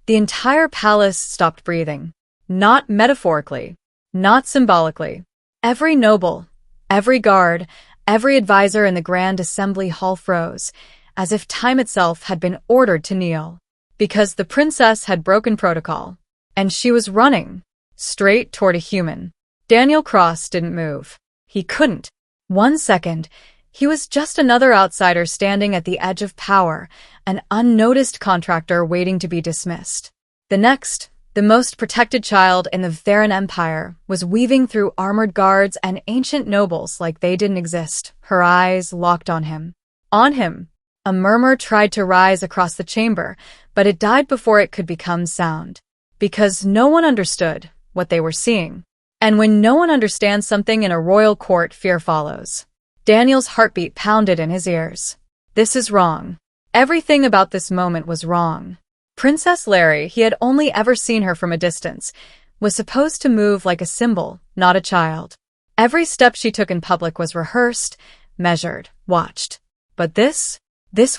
The entire palace stopped breathing. Not metaphorically, not symbolically. Every noble, every guard, every advisor in the Grand Assembly Hall froze, as if time itself had been ordered to kneel. Because the princess had broken protocol, and she was running straight toward a human. Daniel Cross didn't move. He couldn't. 1 second, he was just another outsider standing at the edge of power, an unnoticed contractor waiting to be dismissed. The next, the most protected child in the Varen Empire was weaving through armored guards and ancient nobles like they didn't exist, her eyes locked on him. On him. A murmur tried to rise across the chamber, but it died before it could become sound. Because no one understood what they were seeing. And when no one understands something in a royal court, fear follows. Daniel's heartbeat pounded in his ears. This is wrong. Everything about this moment was wrong. Princess Larry, he had only ever seen her from a distance, was supposed to move like a symbol, not a child. Every step she took in public was rehearsed, measured, watched. But this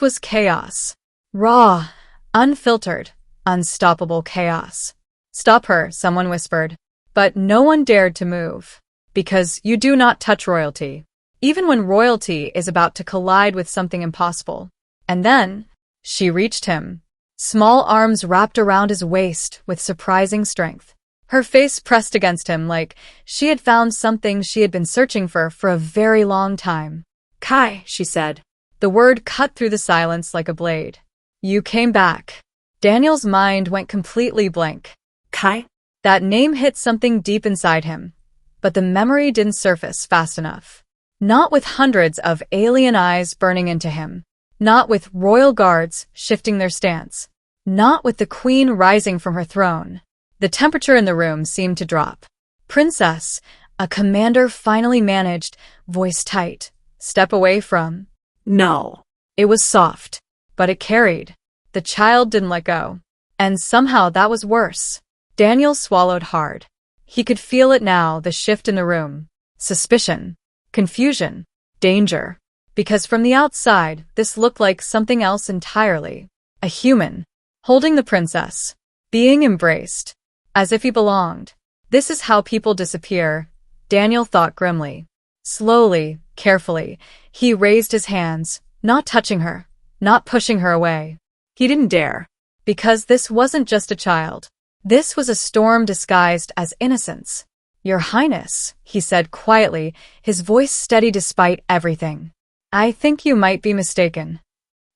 was chaos. Raw, unfiltered, unstoppable chaos. Stop her, someone whispered. But no one dared to move. Because you do not touch royalty. Even when royalty is about to collide with something impossible. And then, she reached him. Small arms wrapped around his waist with surprising strength. Her face pressed against him like she had found something she had been searching for a very long time. Kai, she said. The word cut through the silence like a blade. You came back. Daniel's mind went completely blank. Kai? That name hit something deep inside him. But the memory didn't surface fast enough. Not with hundreds of alien eyes burning into him. Not with royal guards shifting their stance. Not with the queen rising from her throne. The temperature in the room seemed to drop. Princess, a commander finally managed, voice tight, step away from. No. It was soft, but it carried. The child didn't let go. And somehow that was worse. Daniel swallowed hard. He could feel it now, the shift in the room. Suspicion. Confusion. Danger. Because from the outside, this looked like something else entirely. A human. Holding the princess. Being embraced. As if he belonged. This is how people disappear, Daniel thought grimly. Slowly, carefully, he raised his hands, not touching her, not pushing her away. He didn't dare. Because this wasn't just a child. This was a storm disguised as innocence. Your Highness, he said quietly, his voice steady despite everything. I think you might be mistaken.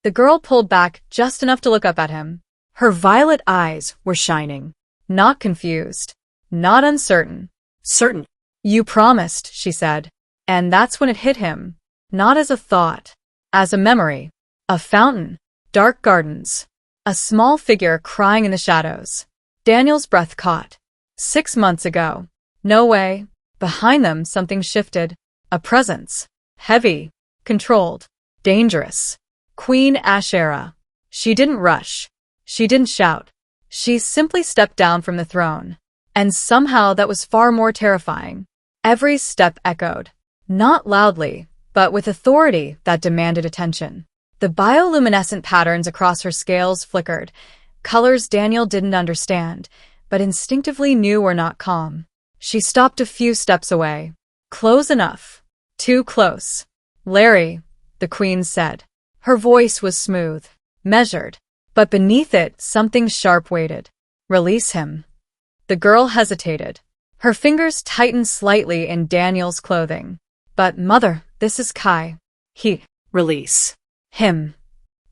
The girl pulled back just enough to look up at him. Her violet eyes were shining. Not confused. Not uncertain. Certain. You promised, she said. And that's when it hit him. Not as a thought. As a memory. A fountain. Dark gardens. A small figure crying in the shadows. Daniel's breath caught. 6 months ago. No way. Behind them something shifted. A presence. Heavy. Controlled. Dangerous. Queen Ashera. She didn't rush. She didn't shout. She simply stepped down from the throne. And somehow that was far more terrifying. Every step echoed. Not loudly, but with authority that demanded attention. The bioluminescent patterns across her scales flickered. Colors Daniel didn't understand, but instinctively knew were not calm. She stopped a few steps away. Close enough. Too close. Larry, the queen said. Her voice was smooth, measured, but beneath it something sharp waited. Release him. The girl hesitated. Her fingers tightened slightly in Daniel's clothing. But mother, this is Kai. He. Release. Him.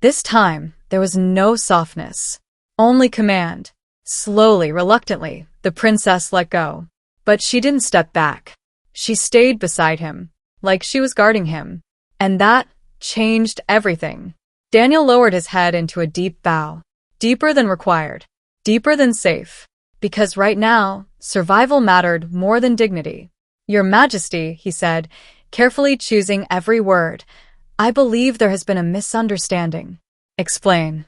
This time, there was no softness. Only command. Slowly, reluctantly, the princess let go. But she didn't step back. She stayed beside him, like she was guarding him. And that changed everything. Daniel lowered his head into a deep bow. Deeper than required. Deeper than safe. Because right now, survival mattered more than dignity. Your Majesty, he said, carefully choosing every word, I believe there has been a misunderstanding. Explain.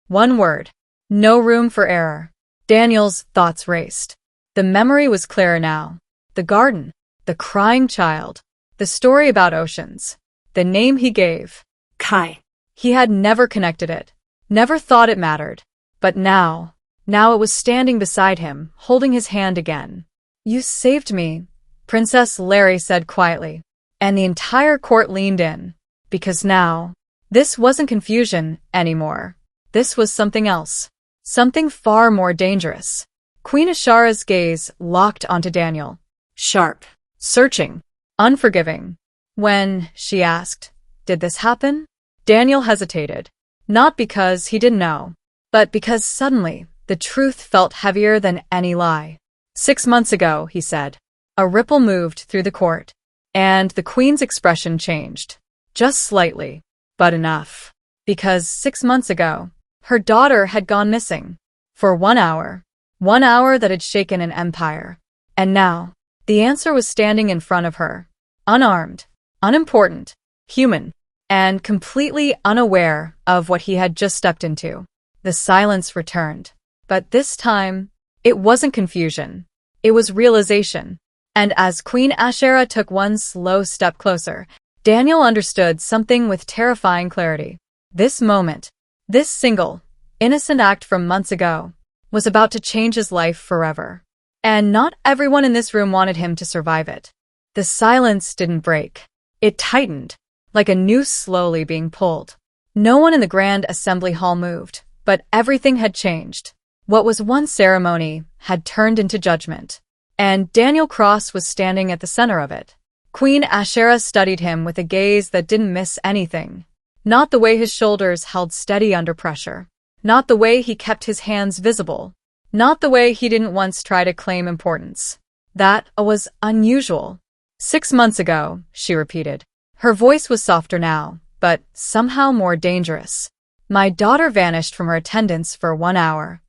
One word. No room for error. Daniel's thoughts raced. The memory was clearer now. The garden. The crying child. The story about oceans. The name he gave. Kai. He had never connected it. Never thought it mattered. But now, Now it was standing beside him, holding his hand again. "You saved me," Princess Larry said quietly. And the entire court leaned in. Because now, this wasn't confusion anymore. This was something else. Something far more dangerous. Queen Ashara's gaze locked onto Daniel. Sharp. Searching. Unforgiving. "When," she asked, "did this happen?" Daniel hesitated. Not because he didn't know, but because suddenly the truth felt heavier than any lie. 6 months ago, he said. A ripple moved through the court, and the Queen's expression changed. Just slightly, but enough. Because 6 months ago, her daughter had gone missing. For 1 hour. 1 hour that had shaken an empire. And now, the answer was standing in front of her. Unarmed, unimportant, human, and completely unaware of what he had just stepped into. The silence returned. But this time, it wasn't confusion. It was realization. And as Queen Ashara took one slow step closer, Daniel understood something with terrifying clarity. This moment, this single, innocent act from months ago, was about to change his life forever. And not everyone in this room wanted him to survive it. The silence didn't break. It tightened, like a noose slowly being pulled. No one in the Grand Assembly Hall moved, but everything had changed. What was once ceremony had turned into judgment. And Daniel Cross was standing at the center of it. Queen Ashara studied him with a gaze that didn't miss anything. Not the way his shoulders held steady under pressure. Not the way he kept his hands visible. Not the way he didn't once try to claim importance. That was unusual. 6 months ago, she repeated. Her voice was softer now, but somehow more dangerous. My daughter vanished from her attendance for 1 hour.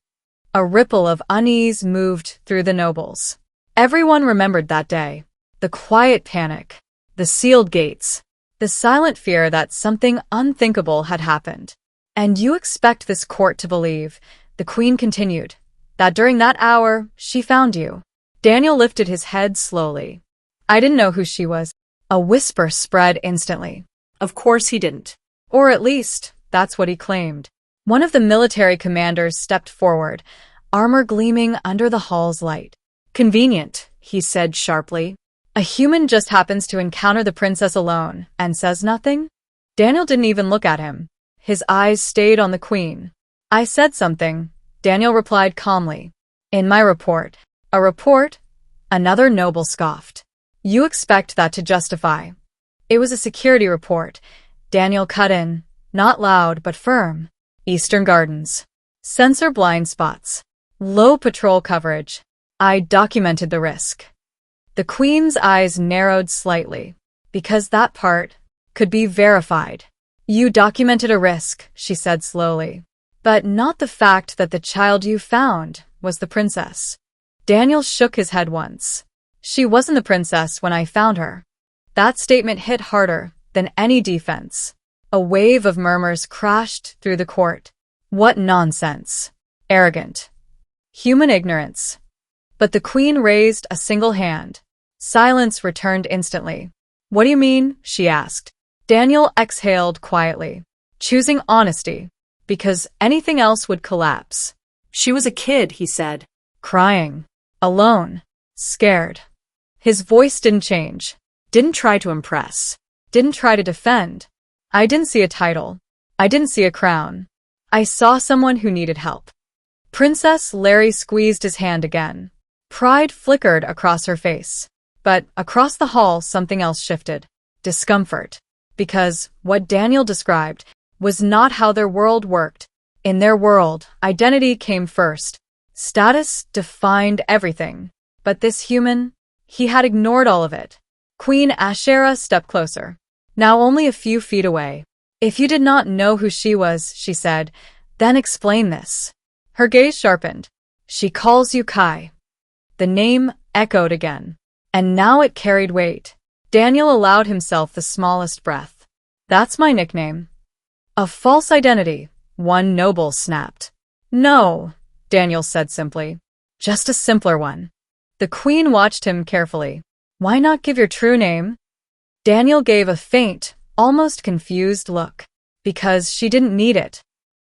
A ripple of unease moved through the nobles. Everyone remembered that day. The quiet panic, the sealed gates, the silent fear that something unthinkable had happened. And you expect this court to believe, the Queen continued, that during that hour, she found you. Daniel lifted his head slowly. I didn't know who she was. A whisper spread instantly. Of course he didn't. Or at least, that's what he claimed. One of the military commanders stepped forward, armor gleaming under the hall's light. Convenient, he said sharply. A human just happens to encounter the princess alone and says nothing? Daniel didn't even look at him. His eyes stayed on the Queen. I said something, Daniel replied calmly. In my report. A report? Another noble scoffed. You expect that to justify. It was a security report. Daniel cut in, not loud but firm. Eastern Gardens. Sensor blind spots. Low patrol coverage. I documented the risk. The Queen's eyes narrowed slightly, because that part could be verified. You documented a risk, she said slowly, but not the fact that the child you found was the princess. Daniel shook his head once. She wasn't the princess when I found her. That statement hit harder than any defense. A wave of murmurs crashed through the court. What nonsense. Arrogant. Human ignorance. But the Queen raised a single hand. Silence returned instantly. What do you mean? She asked. Daniel exhaled quietly, choosing honesty, because anything else would collapse. She was a kid, he said. Crying. Alone. Scared. His voice didn't change. Didn't try to impress. Didn't try to defend. I didn't see a title. I didn't see a crown. I saw someone who needed help. Princess Larry squeezed his hand again. Pride flickered across her face. But across the hall, something else shifted. Discomfort. Because what Daniel described was not how their world worked. In their world, identity came first. Status defined everything. But this human, he had ignored all of it. Queen Ashara stepped closer. Now only a few feet away. If you did not know who she was, she said, then explain this. Her gaze sharpened. She calls you Kai. The name echoed again. And now it carried weight. Daniel allowed himself the smallest breath. That's my nickname. A false identity, one noble snapped. No, Daniel said simply. Just a simpler one. The Queen watched him carefully. Why not give your true name? Daniel gave a faint, almost confused look. Because she didn't need it.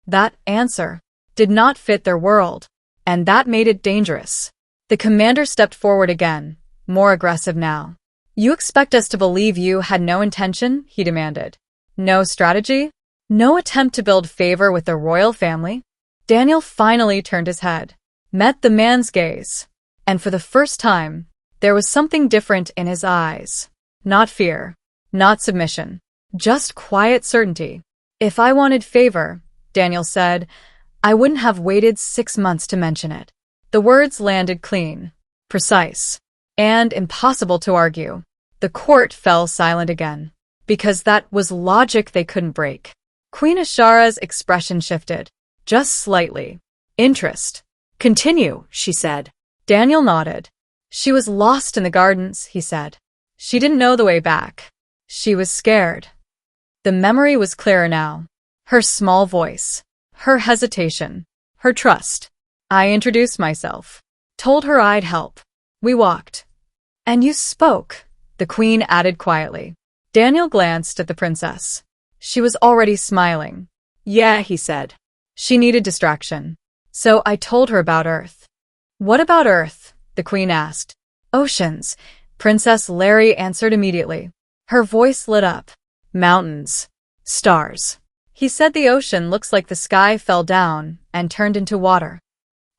That answer did not fit their world. and that made it dangerous. The commander stepped forward again, more aggressive now. You expect us to believe you had no intention? He demanded. No strategy? No attempt to build favor with the royal family? Daniel finally turned his head, met the man's gaze, and for the first time, there was something different in his eyes. Not fear, not submission, just quiet certainty. If I wanted favor, Daniel said, I wouldn't have waited 6 months to mention it. The words landed clean, precise, and impossible to argue. The court fell silent again, because that was logic they couldn't break. Queen Ashara's expression shifted, just slightly. Interest. Continue, she said. Daniel nodded. She was lost in the gardens, he said. She didn't know the way back. She was scared. The memory was clearer now. Her small voice, her hesitation, her trust. I introduced myself, told her I'd help. We walked. And you spoke, the queen added quietly. Daniel glanced at the princess. She was already smiling. Yeah, he said. She needed distraction. So I told her about Earth. What about Earth? The queen asked. Oceans, Princess Larry answered immediately. Her voice lit up. Mountains. Stars. He said the ocean looks like the sky fell down and turned into water.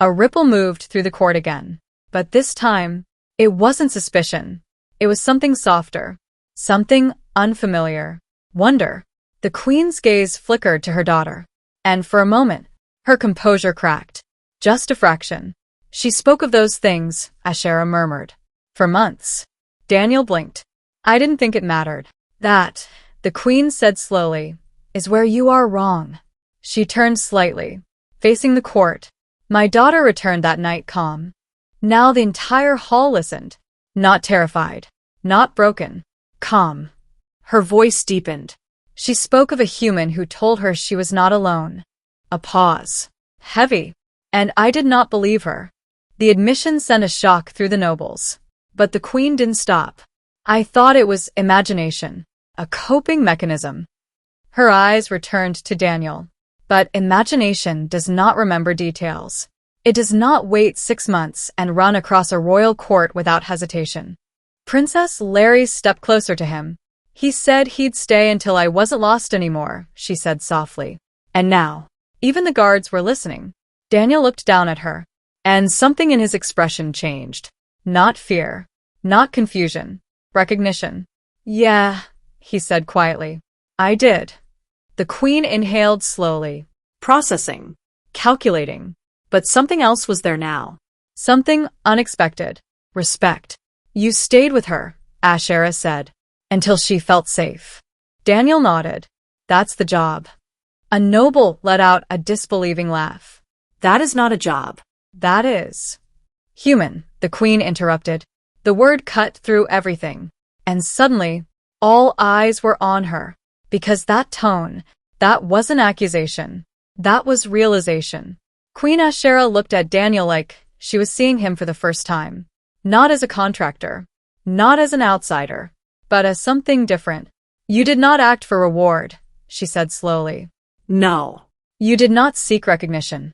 A ripple moved through the court again. But this time, it wasn't suspicion. It was something softer. Something unfamiliar. Wonder. The queen's gaze flickered to her daughter. And for a moment, her composure cracked. Just a fraction. She spoke of those things, Ashara murmured. For months. Daniel blinked. I didn't think it mattered. That, the queen said slowly, is where you are wrong. She turned slightly, facing the court. My daughter returned that night calm. Now the entire hall listened. Not terrified. Not broken. Calm. Her voice deepened. She spoke of a human who told her she was not alone. A pause. Heavy. And I did not believe her. The admission sent a shock through the nobles. But the queen didn't stop. I thought it was imagination. A coping mechanism. Her eyes returned to Daniel. But imagination does not remember details. It does not wait 6 months and run across a royal court without hesitation. Princess Larry stepped closer to him. He said he'd stay until I wasn't lost anymore, she said softly. And now, even the guards were listening. Daniel looked down at her, and something in his expression changed. Not fear, not confusion, recognition. Yeah, he said quietly. I did. The queen inhaled slowly, processing, calculating. But something else was there now. Something unexpected. Respect. You stayed with her, Ashara said, until she felt safe. Daniel nodded. That's the job. A noble let out a disbelieving laugh. That is not a job. That is. Human, the queen interrupted. The word cut through everything. And suddenly, all eyes were on her. Because that tone, that wasn't accusation. That was realization. Queen Ashara looked at Daniel like she was seeing him for the first time. Not as a contractor. Not as an outsider. But as something different. You did not act for reward, she said slowly. No. You did not seek recognition.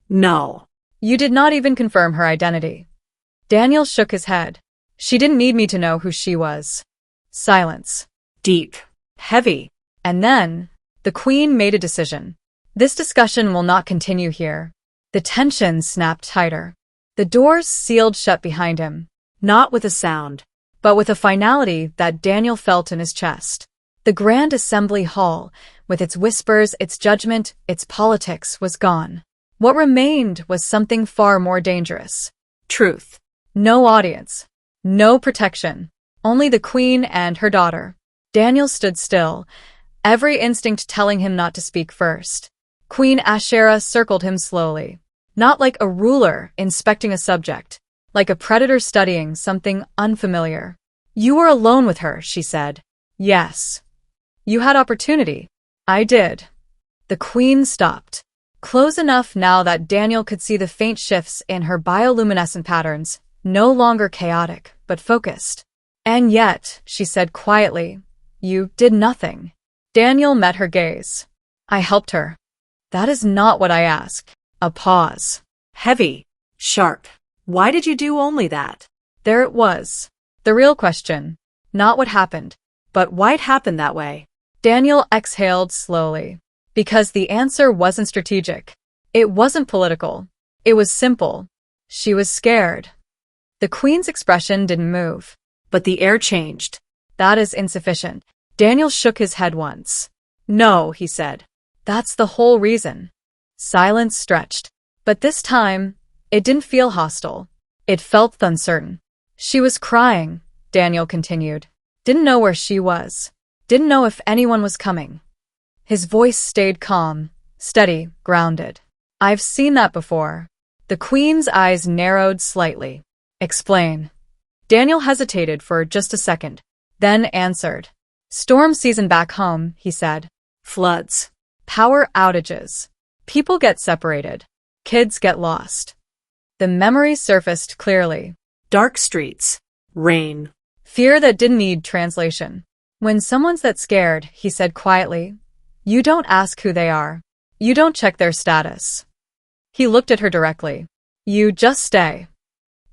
No. You did not even confirm her identity. Daniel shook his head. She didn't need me to know who she was. Silence. Deep. Heavy. And then, the queen made a decision. This discussion will not continue here. The tension snapped tighter. The doors sealed shut behind him. Not with a sound, but with a finality that Daniel felt in his chest. The grand assembly hall, with its whispers, its judgment, its politics, was gone. What remained was something far more dangerous. Truth. No audience. No protection. Only the queen and her daughter. Daniel stood still, every instinct telling him not to speak first. Queen Ashara circled him slowly. Not like a ruler inspecting a subject, like a predator studying something unfamiliar. You were alone with her, she said. Yes. You had opportunity. I did. The queen stopped. Close enough now that Daniel could see the faint shifts in her bioluminescent patterns, no longer chaotic, but focused. And yet, she said quietly, you did nothing. Daniel met her gaze. I helped her. That is not what I ask. A pause. Heavy. Sharp. Why did you do only that? There it was. The real question. Not what happened, But why'd happen that way? Daniel exhaled slowly. Because the answer wasn't strategic. It wasn't political. It was simple. She was scared. The Queen's expression didn't move. But the air changed. That is insufficient. Daniel shook his head once. No, he said. That's the whole reason. Silence stretched. But this time, it didn't feel hostile. It felt uncertain. She was crying, Daniel continued. Didn't know where she was. Didn't know if anyone was coming. His voice stayed calm, steady, grounded. I've seen that before. The Queen's eyes narrowed slightly. Explain. Daniel hesitated for just a second, then answered. Storm season back home, he said. Floods. Power outages. People get separated. Kids get lost. The memory surfaced clearly. Dark streets. Rain. Fear that didn't need translation. When someone's that scared, he said quietly, you don't ask who they are. You don't check their status. He looked at her directly. You just stay.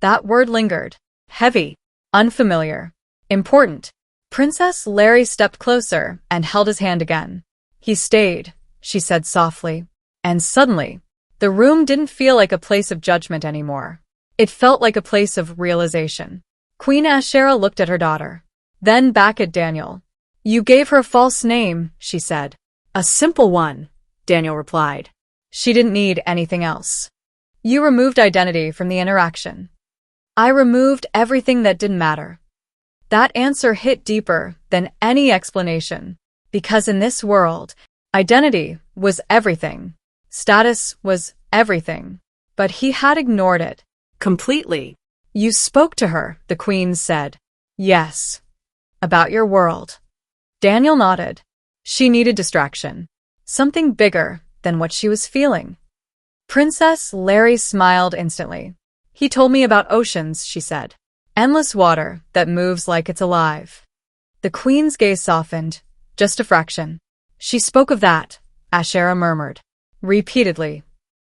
That word lingered. Heavy. Unfamiliar. Important. Princess Larry stepped closer and held his hand again. He stayed, she said softly. And suddenly, the room didn't feel like a place of judgment anymore. It felt like a place of realization. Queen Ashera looked at her daughter, then back at Daniel. You gave her a false name, she said. A simple one, Daniel replied. She didn't need anything else. You removed identity from the interaction. I removed everything that didn't matter. That answer hit deeper than any explanation, because in this world, identity was everything. Status was everything. But he had ignored it. Completely. You spoke to her, the Queen said. Yes. About your world. Daniel nodded. She needed distraction. Something bigger than what she was feeling. Princess Larry smiled instantly. He told me about oceans, she said. Endless water that moves like it's alive. The Queen's gaze softened, just a fraction. She spoke of that, Ashera murmured. Repeatedly.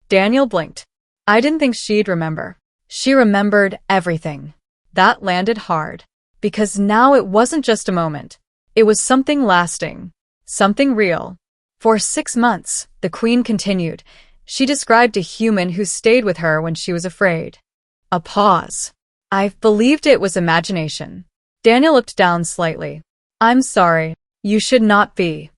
Daniel blinked. I didn't think she'd remember. She remembered everything. That landed hard. Because now it wasn't just a moment. It was something lasting. Something real. For 6 months, the Queen continued. She described a human who stayed with her when she was afraid. A pause. I believed it was imagination. Daniel looked down slightly. I'm sorry. You should not be.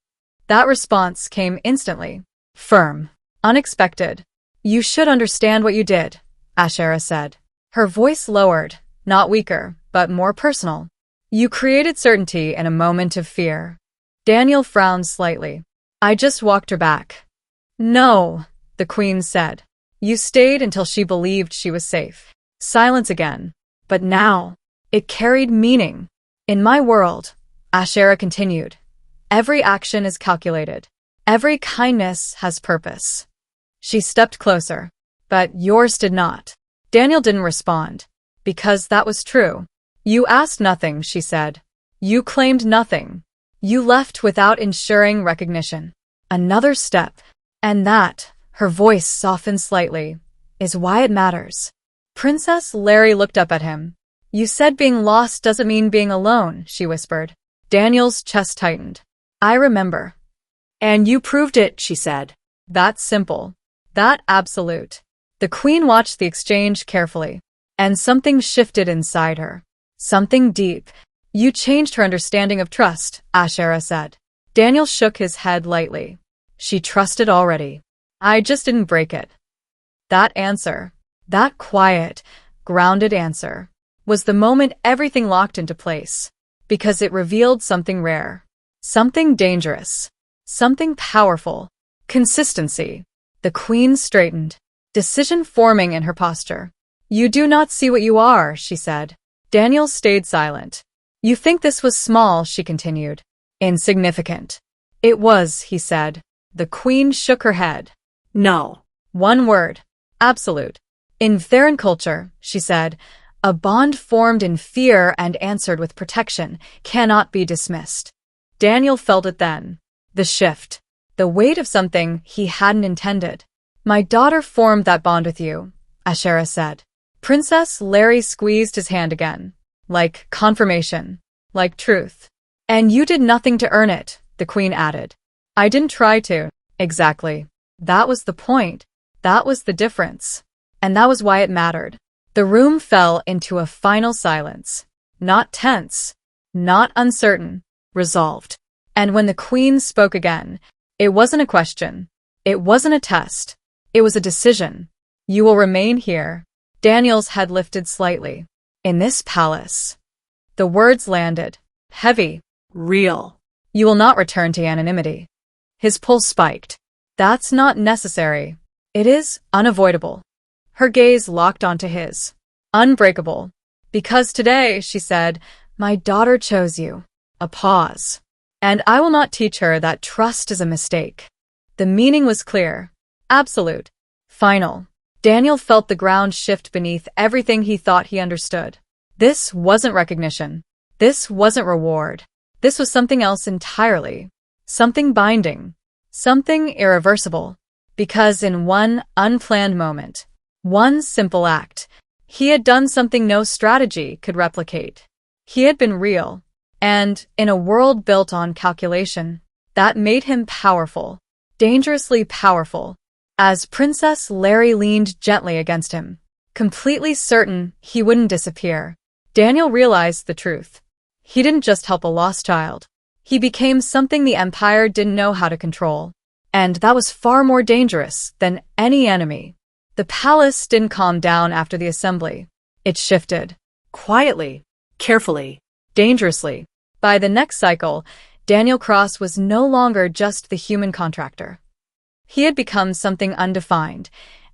That response came instantly. Firm. Unexpected. You should understand what you did, Ashera said. Her voice lowered, not weaker, but more personal. You created certainty in a moment of fear. Daniel frowned slightly. I just walked her back. No, the Queen said. You stayed until she believed she was safe. Silence again. But now, it carried meaning. In my world, Ashera continued, every action is calculated. Every kindness has purpose. She stepped closer. But yours did not. Daniel didn't respond. Because that was true. You asked nothing, she said. You claimed nothing. You left without ensuring recognition. Another step. And that, her voice softened slightly, is why it matters. Princess Larry looked up at him. You said being lost doesn't mean being alone, she whispered. Daniel's chest tightened. I remember. And you proved it, she said. That simple. That absolute. The Queen watched the exchange carefully. And something shifted inside her. Something deep. You changed her understanding of trust, Ashera said. Daniel shook his head lightly. She trusted already. I just didn't break it. That answer, that quiet, grounded answer, was the moment everything locked into place. Because it revealed something rare. Something dangerous. Something powerful. Consistency. The Queen straightened. Decision forming in her posture. You do not see what you are, she said. Daniel stayed silent. You think this was small, she continued. Insignificant. It was, he said. The Queen shook her head. No. One word. Absolute. In Theran culture, she said, a bond formed in fear and answered with protection cannot be dismissed. Daniel felt it then. The shift. The weight of something he hadn't intended. My daughter formed that bond with you, Ashera said. Princess Larry squeezed his hand again. Like confirmation. Like truth. And you did nothing to earn it, the queen added. I didn't try to. Exactly. That was the point. That was the difference. And that was why it mattered. The room fell into a final silence. Not tense. Not uncertain. Resolved. And when the queen spoke again, it wasn't a question. It wasn't a test. It was a decision. You will remain here. Daniel's head lifted slightly. In this palace. The words landed. Heavy. Real. You will not return to anonymity. His pulse spiked. That's not necessary. It is unavoidable. Her gaze locked onto his. Unbreakable. Because today, she said, my daughter chose you. A pause. And I will not teach her that trust is a mistake. The meaning was clear. Absolute. Final. Daniel felt the ground shift beneath everything he thought he understood. This wasn't recognition. This wasn't reward. This was something else entirely. Something binding. Something irreversible. Because in one unplanned moment, one simple act, he had done something no strategy could replicate. He had been real. And, in a world built on calculation, that made him powerful. Dangerously powerful. As Princess Larry leaned gently against him, completely certain he wouldn't disappear, Daniel realized the truth. He didn't just help a lost child. He became something the Empire didn't know how to control. And that was far more dangerous than any enemy. The palace didn't calm down after the assembly. It shifted. Quietly. Carefully. Dangerously. By the next cycle, Daniel Cross was no longer just the human contractor. He had become something undefined,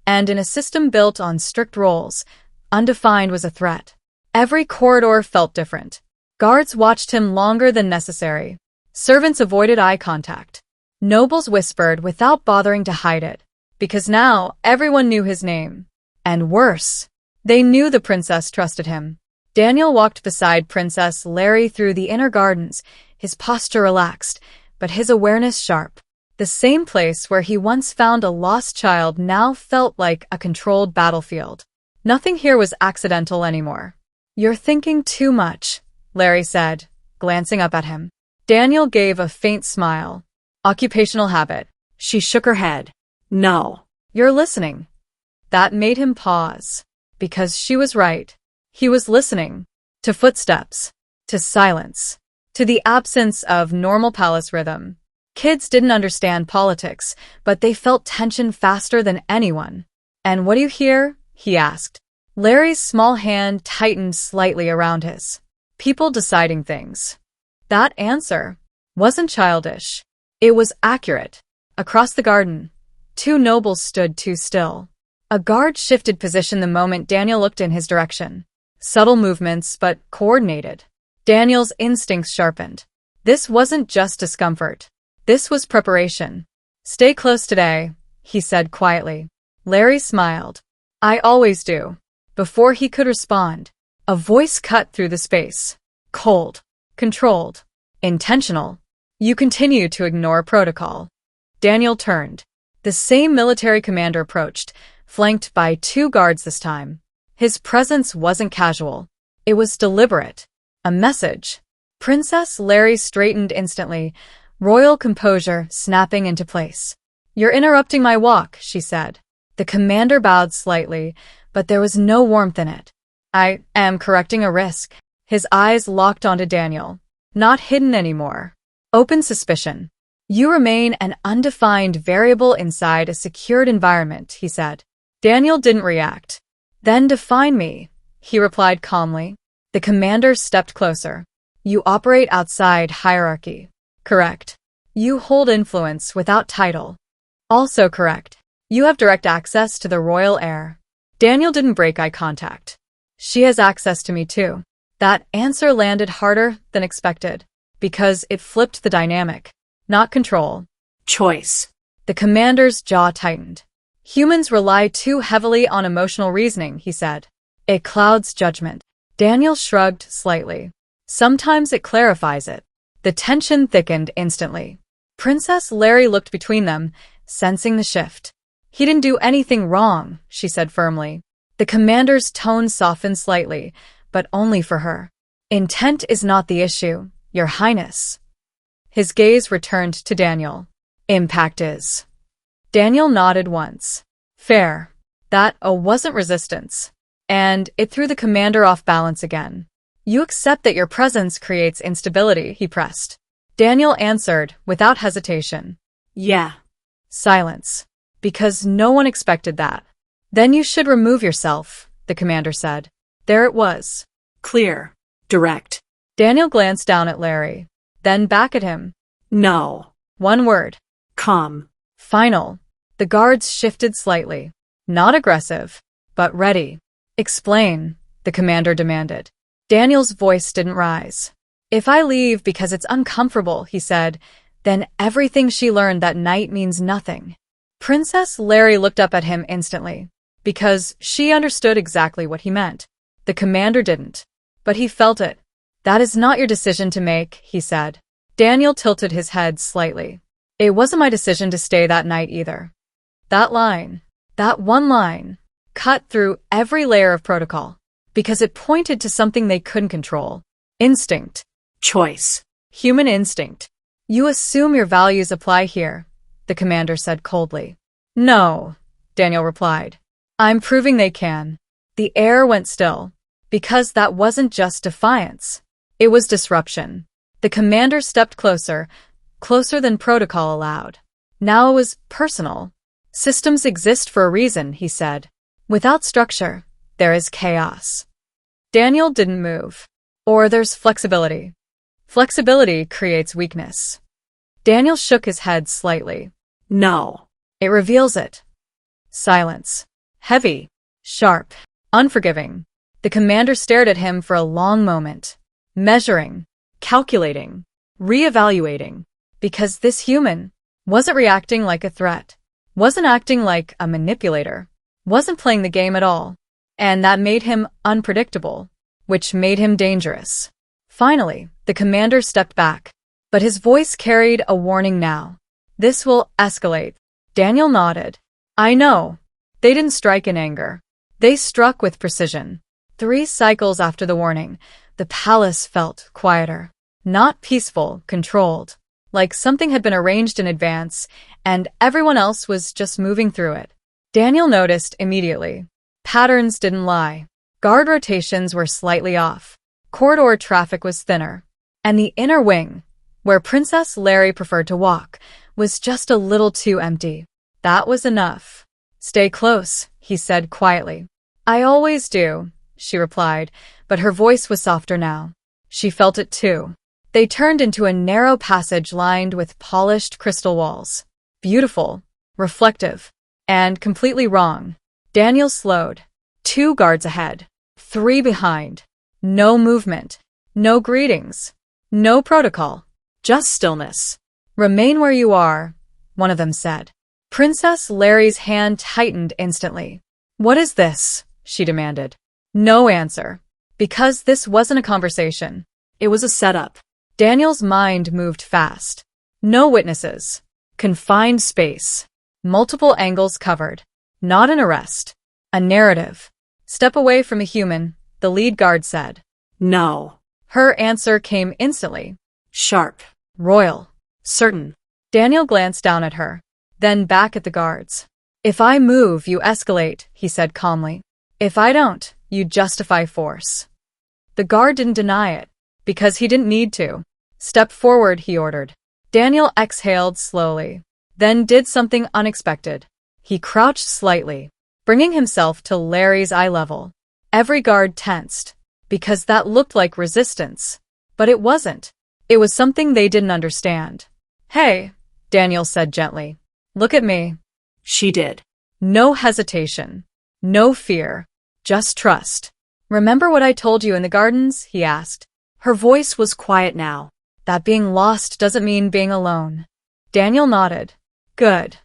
and in a system built on strict roles, undefined was a threat. Every corridor felt different. Guards watched him longer than necessary. Servants avoided eye contact. Nobles whispered without bothering to hide it, because now everyone knew his name. And worse, they knew the princess trusted him. Daniel walked beside Princess Larry through the inner gardens, his posture relaxed, but his awareness sharp. The same place where he once found a lost child now felt like a controlled battlefield. Nothing here was accidental anymore. You're thinking too much, Larry said, glancing up at him. Daniel gave a faint smile. Occupational habit. She shook her head. No. You're listening. That made him pause. Because she was right. He was listening. To footsteps. To silence. To the absence of normal palace rhythm. Kids didn't understand politics, but they felt tension faster than anyone. And what do you hear? He asked. Larry's small hand tightened slightly around his. People deciding things. That answer wasn't childish. It was accurate. Across the garden, two nobles stood too still. A guard shifted position the moment Daniel looked in his direction. Subtle movements, but coordinated. Daniel's instincts sharpened. This wasn't just discomfort. This was preparation. Stay close today, he said quietly. Larry smiled. I always do. Before he could respond, a voice cut through the space. Cold. Controlled. Intentional. You continue to ignore protocol. Daniel turned. The same military commander approached, flanked by two guards this time. His presence wasn't casual. It was deliberate. A message. Princess Larry straightened instantly, royal composure snapping into place. You're interrupting my walk, she said. The commander bowed slightly, but there was no warmth in it. I am correcting a risk. His eyes locked onto Daniel. Not hidden anymore. Open suspicion. You remain an undefined variable inside a secured environment, he said. Daniel didn't react. Then define me, he replied calmly. The commander stepped closer. You operate outside hierarchy. Correct. You hold influence without title. Also correct. You have direct access to the royal heir. Daniel didn't break eye contact. She has access to me too. That answer landed harder than expected, because it flipped the dynamic. Not control. Choice. The commander's jaw tightened. Humans rely too heavily on emotional reasoning, he said. It clouds judgment. Daniel shrugged slightly. Sometimes it clarifies it. The tension thickened instantly. Princess Larry looked between them, sensing the shift. He didn't do anything wrong, she said firmly. The commander's tone softened slightly, but only for her. Intent is not the issue, Your Highness. His gaze returned to Daniel. Impact is. Daniel nodded once. Fair. That wasn't resistance. And it threw the commander off balance again. You accept that your presence creates instability, he pressed. Daniel answered without hesitation. Yeah. Silence. Because no one expected that. Then you should remove yourself, the commander said. There it was. Clear. Direct. Daniel glanced down at Larry, then back at him. No. One word. Calm. Final. The guards shifted slightly. Not aggressive, but ready. Explain, the commander demanded. Daniel's voice didn't rise. If I leave because it's uncomfortable, he said, then everything she learned that night means nothing. Princess Larry looked up at him instantly, because she understood exactly what he meant. The commander didn't, but he felt it. That is not your decision to make, he said. Daniel tilted his head slightly. It wasn't my decision to stay that night either. That line, that one line, cut through every layer of protocol, because it pointed to something they couldn't control. Instinct. Choice. Human instinct. You assume your values apply here, the commander said coldly. No, Daniel replied. I'm proving they can. The air went still, because that wasn't just defiance. It was disruption. The commander stepped closer, closer than protocol allowed. Now it was personal. Systems exist for a reason, he said. Without structure, there is chaos. Daniel didn't move. Or there's flexibility. Flexibility creates weakness. Daniel shook his head slightly. No. It reveals it. Silence. Heavy. Sharp. Unforgiving. The commander stared at him for a long moment. Measuring. Calculating. Reevaluating. Because this human wasn't reacting like a threat. Wasn't acting like a manipulator. Wasn't playing the game at all. And that made him unpredictable, which made him dangerous. Finally, the commander stepped back, but his voice carried a warning now. This will escalate. Daniel nodded. I know. They didn't strike in anger. They struck with precision. 3 cycles after the warning, the palace felt quieter. Not peaceful, controlled. Like something had been arranged in advance, and everyone else was just moving through it. Daniel noticed immediately. Patterns didn't lie. Guard rotations were slightly off. Corridor traffic was thinner. And the inner wing, where Princess Larry preferred to walk, was just a little too empty. That was enough. Stay close, he said quietly. I always do, she replied, but her voice was softer now. She felt it too. They turned into a narrow passage lined with polished crystal walls. Beautiful, reflective, and completely wrong. Daniel slowed. 2 guards ahead. 3 behind. No movement. No greetings. No protocol. Just stillness. Remain where you are, one of them said. Princess Larry's hand tightened instantly. What is this? She demanded. No answer. Because this wasn't a conversation. It was a setup. Daniel's mind moved fast. No witnesses. Confined space. Multiple angles covered. Not an arrest. A narrative. Step away from a human, the lead guard said. No. Her answer came instantly. Sharp. Royal. Certain. Daniel glanced down at her, then back at the guards. If I move, you escalate, he said calmly. If I don't, you justify force. The guard didn't deny it, because he didn't need to. Step forward, he ordered. Daniel exhaled slowly, then did something unexpected. He crouched slightly, bringing himself to Larry's eye level. Every guard tensed, because that looked like resistance. But it wasn't. It was something they didn't understand. Hey, Daniel said gently. Look at me. She did. No hesitation. No fear. Just trust. Remember what I told you in the gardens? He asked. Her voice was quiet now. That being lost doesn't mean being alone. Daniel nodded. Good.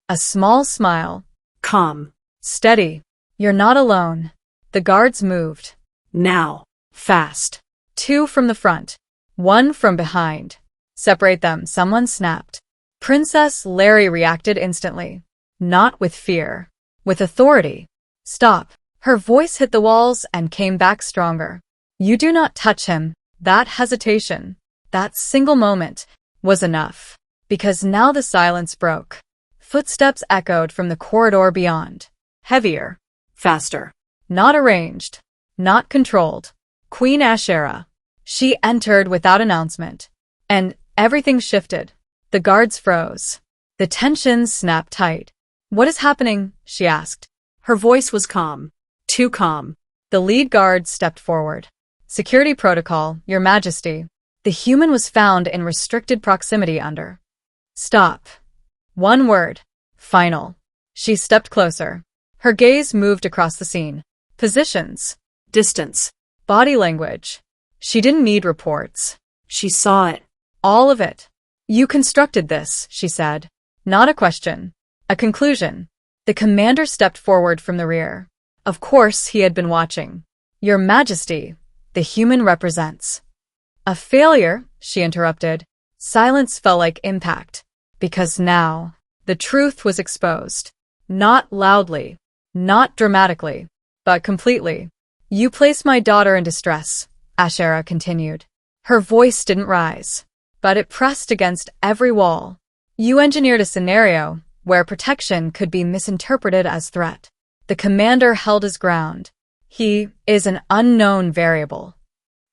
A small smile. Calm. Steady. You're not alone. The guards moved. Now. Fast. 2 from the front. 1 from behind. Separate them, someone snapped. Princess Larry reacted instantly. Not with fear. With authority. Stop. Her voice hit the walls and came back stronger. You do not touch him. That hesitation, that single moment, was enough. Because now the silence broke. Footsteps echoed from the corridor beyond. Heavier. Faster. Not arranged. Not controlled. Queen Ashera. She entered without announcement. And everything shifted. The guards froze. The tensions snapped tight. What is happening? She asked. Her voice was calm. Too calm. The lead guard stepped forward. Security protocol, Your Majesty. The human was found in restricted proximity under. Stop. One word. Final. She stepped closer. Her gaze moved across the scene. Positions. Distance. Body language. She didn't need reports. She saw it. All of it. You constructed this, she said. Not a question. A conclusion. The commander stepped forward from the rear. Of course he had been watching. Your Majesty, the human represents. A failure, she interrupted. Silence felt like impact. Because now, the truth was exposed. Not loudly, not dramatically, but completely. You placed my daughter in distress, Ashera continued. Her voice didn't rise, but it pressed against every wall. You engineered a scenario where protection could be misinterpreted as threat. The commander held his ground. He is an unknown variable.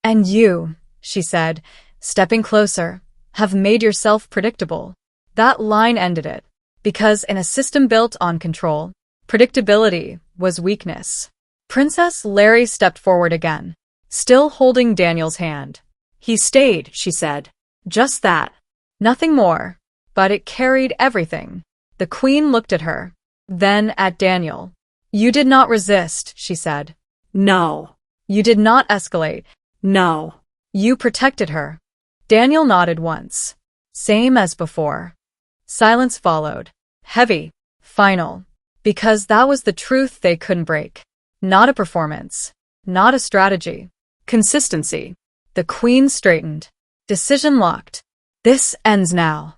And you, she said, stepping closer, have made yourself predictable. That line ended it, because in a system built on control, predictability was weakness. Princess Larry stepped forward again, still holding Daniel's hand. He stayed, she said. Just that. Nothing more. But it carried everything. The queen looked at her, then at Daniel. You did not resist, she said. No. You did not escalate. No. You protected her. Daniel nodded once. Same as before. Silence followed. Heavy. Final. Because that was the truth they couldn't break. Not a performance. Not a strategy. Consistency. The queen straightened. Decision locked. This ends now.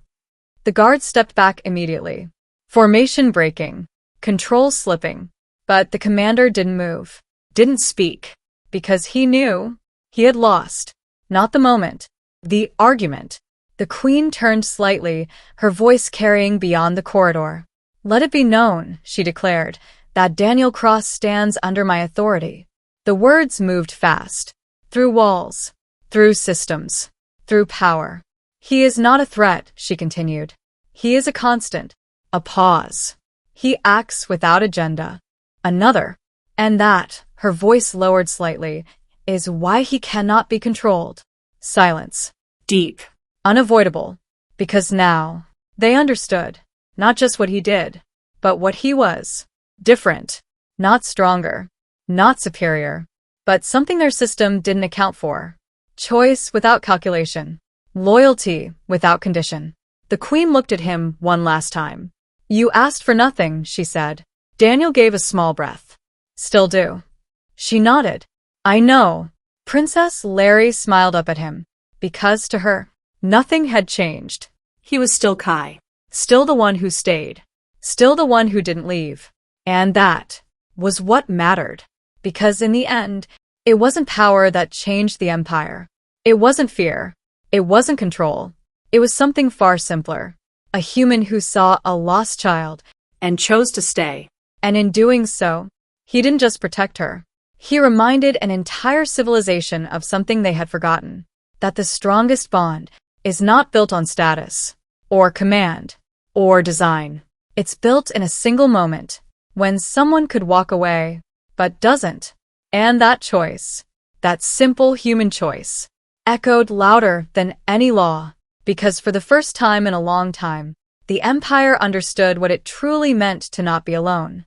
The guards stepped back immediately. Formation breaking. Control slipping. But the commander didn't move. Didn't speak. Because he knew. He had lost. Not the moment. The argument. The queen turned slightly, her voice carrying beyond the corridor. Let it be known, she declared, that Daniel Cross stands under my authority. The words moved fast. Through walls. Through systems. Through power. He is not a threat, she continued. He is a constant. A pause. He acts without agenda. Another. And that, her voice lowered slightly, is why he cannot be controlled. Silence. Deep. Unavoidable. Because now, they understood. Not just what he did, but what he was. Different. Not stronger. Not superior. But something their system didn't account for. Choice without calculation. Loyalty without condition. The queen looked at him one last time. You asked for nothing, she said. Daniel gave a small breath. Still do. She nodded. I know. Princess Larry smiled up at him. Because to her, nothing had changed. He was still Kai. Still the one who stayed. Still the one who didn't leave. And that was what mattered. Because in the end, it wasn't power that changed the empire. It wasn't fear. It wasn't control. It was something far simpler. A human who saw a lost child and chose to stay. And in doing so, he didn't just protect her. He reminded an entire civilization of something they had forgotten. That the strongest bond is not built on status, or command, or design. It's built in a single moment, when someone could walk away, but doesn't. And that choice, that simple human choice, echoed louder than any law, because for the first time in a long time, the empire understood what it truly meant to not be alone.